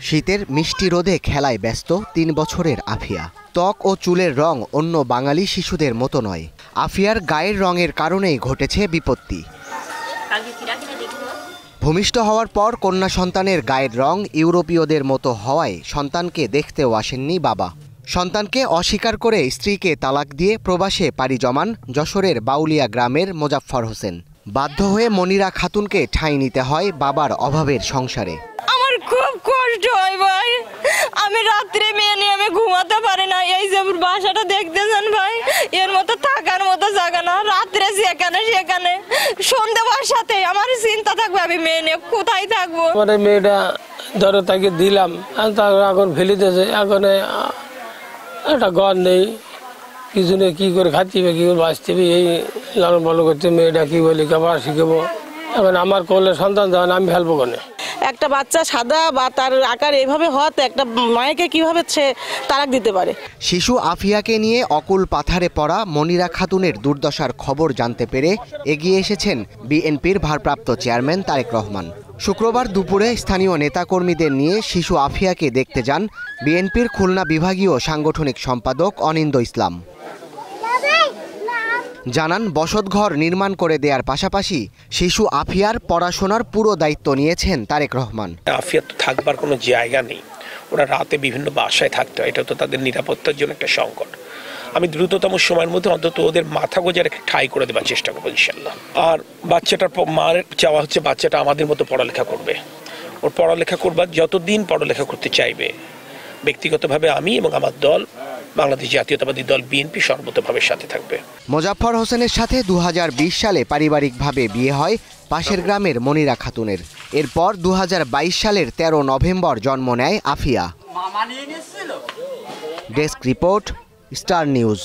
শীতের মিষ্টি রোদে খেলায় ব্যস্ত ৩ বছরের আফিয়া। ত্বক ও চুলের রং অন্য বাঙালি শিশুদের মতো নয়। আফিয়ার গায়ের রঙের কারণেই ঘটেছে বিপত্তি। ভূমিষ্ঠ হওয়ার পর কন্যা সন্তানের গায়ের রং ইউরোপীয়দের মতো হওয়ায় সন্তানকে দেখতেও আসেননি বাবা। সন্তানকে অস্বীকার করে স্ত্রীকে তালাক দিয়ে প্রবাসে পাড়ি জমান যশোরের বাউলিয়া গ্রামের মোজাফফর হোসেন। বাধ্য হয়ে মনিরা খাতুনকে ঠাঁই নিতে হয় বাবার অভাবের সংসারে। আমার খুব কষ্ট হয় ভাই, আমি রাত্রে মেয়ে নিয়ে আমি ঘুমাতে পারি না। এই যে বাসাটা দেখতেছেন ভাই, এর মতো থাকার মতো জায়গা না। রাত্রে যেখানে সেখানে সন্ধ্যে বাসাতে আমার চিন্তা থাকবে আমি মেয়ে নিয়ে কোথায় থাকবো। আমার মেয়েটা ধরো তাকে দিলাম, এখন ফেলিতেছে, এখন একটা ঘর নেই, কিছু নেই, কি করে খাচ্ছি বা কি করে বাঁচতে এই লালন পালন করতে মেয়েটা কি বলি খাবার শিখাবো। এখন আমার কোলে সন্তান যখন আমি ফেলবো কোনে। একটা বাচ্চা সাদা বা তার আকার এভাবে হতে একটা মায়েকে কিভাবে সে তালাক দিতে পারে। শিশু আফিয়াকে নিয়ে অকুল পাথারে পড়া মনিরা খাতুনের দুর্দশার খবর জানতে পেরে এগিয়ে এসেছেন বিএনপির ভারপ্রাপ্ত চেয়ারম্যান তারেক রহমান। শুক্রবার দুপুরে স্থানীয় নেতাকর্মীদের নিয়ে শিশু আফিয়াকে দেখতে যান বিএনপির খুলনা বিভাগীয় সাংগঠনিক সম্পাদক অনিন্দ ইসলাম। জানান বসতঘর নির্মাণ করে দেওয়ার পাশাপাশি শিশু আফিয়ার পড়াশোনার পুরো দায়িত্ব নিয়েছেন তারেক রহমান। আফিয়ার তো থাকবার কোনো জায়গা নেই, ওরা রাতে বিভিন্ন বাসায় থাকতে হয়, এটা তো তাদের নিরাপত্তার জন্য একটা সংকট। আমি দ্রুততম সময়ের মধ্যে অন্তত ওদের মাথা গোজার একটা ঠাঁই করে দেওয়ার চেষ্টা করবো ইনশাল্লাহ। আর বাচ্চাটার মার চাওয়া হচ্ছে বাচ্চাটা আমাদের মতো পড়ালেখা করবে, ওর পড়ালেখা করবার যতদিন পড়ালেখা করতে চাইবে ব্যক্তিগতভাবে আমি এবং আমার দল বাংলাদেশ জাতীয়তাবাদী দল বিএনপি সর্বতভাবে সাথে থাকবে। মোজাফফর হোসেনের সাথে ২০২০ সালে পারিবারিকভাবে বিয়ে হয় পাশের গ্রামের মনিরা খাতুনের। এরপর ২০২২ সালের ১৩ নভেম্বর জন্ম নেয় Afia. Desk report, star news.